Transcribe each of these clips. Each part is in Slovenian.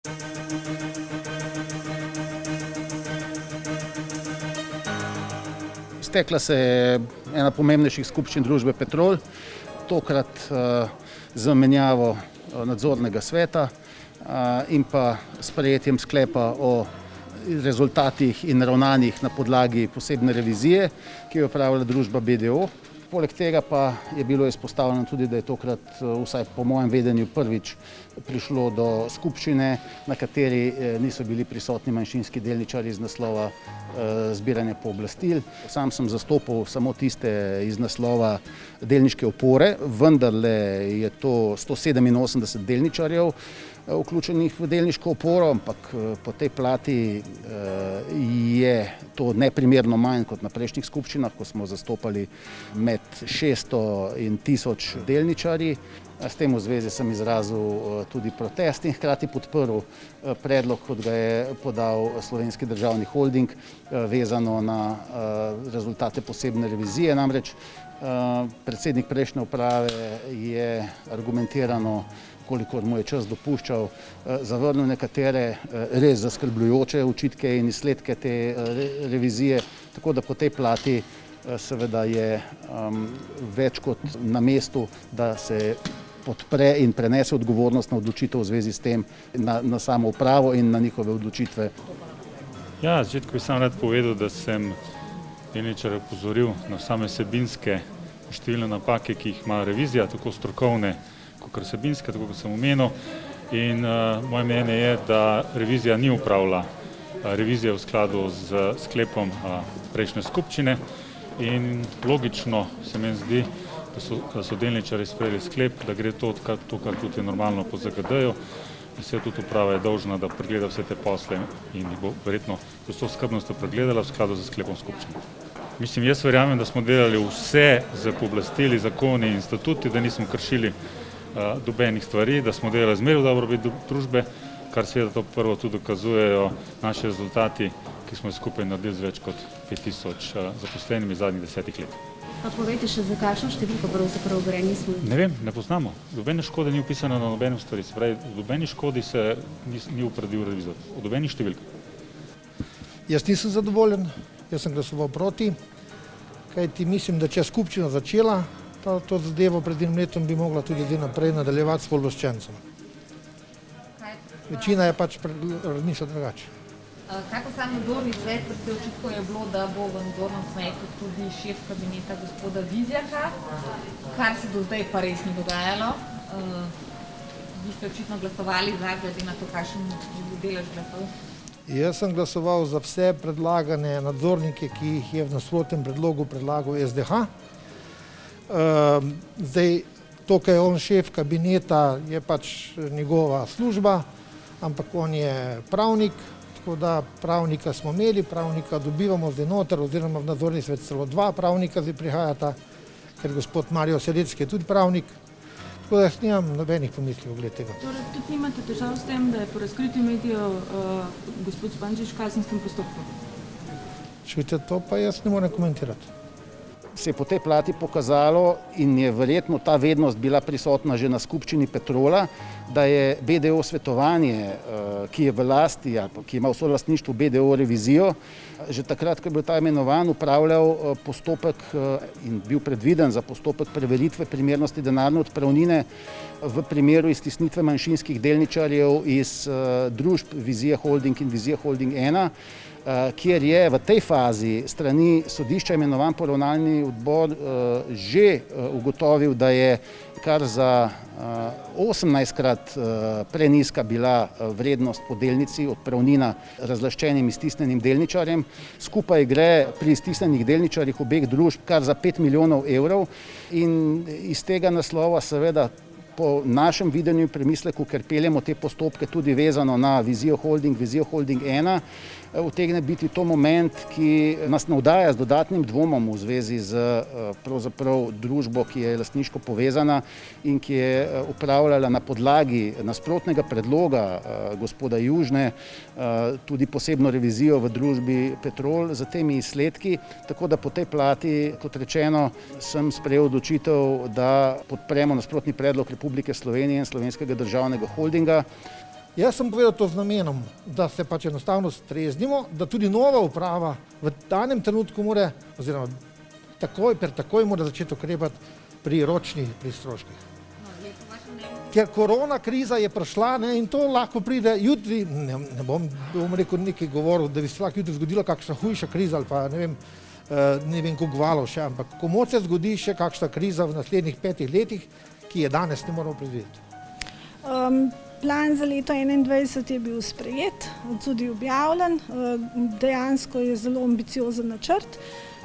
Stekla se je ena pomembnejših skupščin družbe Petrol, tokrat z menjavo nadzornega sveta in pa sprejetjem sklepa o rezultatih in ravnanjih na podlagi posebne revizije, ki jo je opravila družba BDO. Poleg tega pa je bilo izpostavljeno tudi, da je tokrat, vsaj po mojem vedenju, prvič prišlo do skupščine, na kateri niso bili prisotni manjšinski delničarji iz naslova zbiranja pooblastil. Sam sem zastopal samo tiste iz naslova delniške opore, vendarle je to 187 delničarjev vključenih v delniško oporo, ampak po tej plati je to neprimerno manj kot na prejšnjih skupščinah, ko smo zastopali med 600 in 1000 delničarji. S tem v zvezi sem izrazil tudi protest in hkrati podprl predlog, kot ga je podal Slovenski državni holding, vezano na rezultate posebne revizije. Namreč predsednik prejšnje uprave je argumentirano, kolikor mu je čas dopuščal, zavrnil nekatere res zaskrbljujoče očitke in izsledke te revizije, tako da po tej plati seveda je več kot na mestu, da se podpre in prenese odgovornost na odločitev v zvezi s tem na samo upravo in na njihove odločitve. Ja, na začetku bi sam rad povedal, da sem delničarje opozoril na same vsebinske številne napake, ki jih ima revizija, tako strokovne kot vsebinske, tako kot sem omenil. In moje mnenje je, da revizija ni opravila revizije v skladu z sklepom prejšnje skupščine in logično se meni zdi, da so delničarji sprejeli sklep, da gre to, kar tudi je normalno po ZGD-ju. In se tudi uprava je dolžna, da pregleda vse te posle in jih bo verjetno z vso skrbnostjo pregledala v skladu z sklepom skupščine. Mislim, jaz verjamem, da smo delali vse z pooblastili, zakoni in statuti, da nismo kršili dobenih stvari, da smo delali zmeraj v dobrobit družbe, kar seveda to prvo tudi dokazujejo naši rezultati, ki smo skupaj naredili z več kot 5000 zaposlenimi zadnjih 10 let. Pa povejte še, za kakšno številko pravzaprav gre, nismo? Ne vem, ne poznamo. Nobene škode ni opisana na nobenem stvari. Se pravi, v nobeni škodi se ni upredil revizor. V nobenih številkah. Jaz nisem zadovoljen, jaz sem glasoval proti, kajti mislim, da če je skupščina začela, to zadevo pred enim letom bi mogla tudi zdaj naprej nadaljevati s pooblaščencem. Večina je pač razmišlja drugače. Kaj pa sam nadzorni svet, predvsej očitkov je bilo, da bo v nadzornem svetu tudi šef kabineta gospoda Vizjaka, kar se do zdaj pa res ni dogajalo. Vi ste očitno glasovali za, glede na to, kakšen delež glasov? Jaz sem glasoval za vse predlagane nadzornike, ki jih je v nasprotnem predlogu predlagal SDH. Zdaj, to, kaj je on šef kabineta, je pač njegova služba, ampak on je pravnik, tako da pravnika smo imeli, pravnika dobivamo zdaj noter, oziroma v nadzorni svet celo 2 pravnika zdaj prihajata, ker gospod Marjo Selecki je tudi pravnik, tako da jaz nimam nobenih pomislekov glede tega. Torej, tudi nimate težav s tem, da je po razkritju medijev gospod Zupančič v kazenskem postopku? Čujte, to pa jaz ne morem komentirati. Se je po tej plati pokazalo in je verjetno ta vednost bila prisotna že na skupščini Petrola, da je BDO svetovanje, ki je v lasti, ki ima v solastništvu BDO revizijo, že takrat, ko je bil ta imenovan, upravljal postopek in bil predviden za postopek preveritve primernosti denarne odpravnine v primeru iztisnitve manjšinskih delničarjev iz družb Vizija Holding in Vizija Holding 1, kjer je v tej fazi strani sodišča imenovan poravnalni odbor že ugotovil, da je kar za 18-krat prenizka bila vrednost po delnici odpravnina razlaščenim iztisnjenim delničarjem. Skupaj gre pri iztisnjenih delničarjih obeh družb kar za 5 milijonov evrov in iz tega naslova seveda po našem videnju in premisleku, ker peljemo te postopke tudi vezano na Vizijo Holding, Vizijo Holding 1, utegne biti to moment, ki nas navdaja z dodatnim dvomom v zvezi z pravzaprav družbo, ki je lastniško povezana in ki je upravljala na podlagi nasprotnega predloga gospoda Južne tudi posebno revizijo v družbi Petrol za temi izsledki, tako da po tej plati, kot rečeno, sem sprejel odločitev, da podpremo nasprotni predlog Republike Slovenije in Slovenskega državnega holdinga. Jaz sem povedal to z namenom, da se pač enostavno streznimo, da tudi nova uprava v danem trenutku mora, oziroma takoj mora začeti ukrepati pri ročnih stroških. Ker korona kriza je prišla, ne, in to lahko pride jutri, ne bom rekel nekaj govoril, da bi se lahko jutri zgodila kakšna hujša kriza ali pa ne vem koliko valov še, ampak komu se zgodi še kakšna kriza v naslednjih 5 letih, ki je danes ne moramo predvideti. Plan za leto 2021 je bil sprejet, tudi objavljen, dejansko je zelo ambiciozen načrt,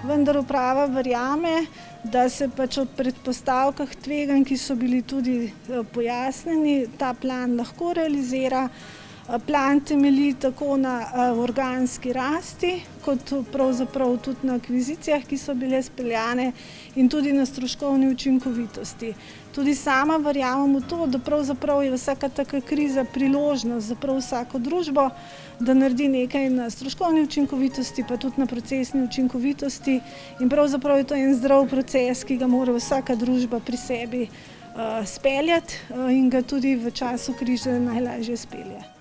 vendar uprava verjame, da se pač ob predpostavkah tveganj, ki so bili tudi pojasnjeni, ta plan lahko realizira. Plan temelji tako na organski rasti, kot pravzaprav tudi na akvizicijah, ki so bile speljane, in tudi na stroškovni učinkovitosti. Tudi sama verjamem v to, da pravzaprav je vsaka taka kriza priložnost za prav vsako družbo, da naredi nekaj na stroškovni učinkovitosti, pa tudi na procesni učinkovitosti, in pravzaprav je to en zdrav proces, ki ga mora vsaka družba pri sebi speljati in ga tudi v času krize najlažje spelje.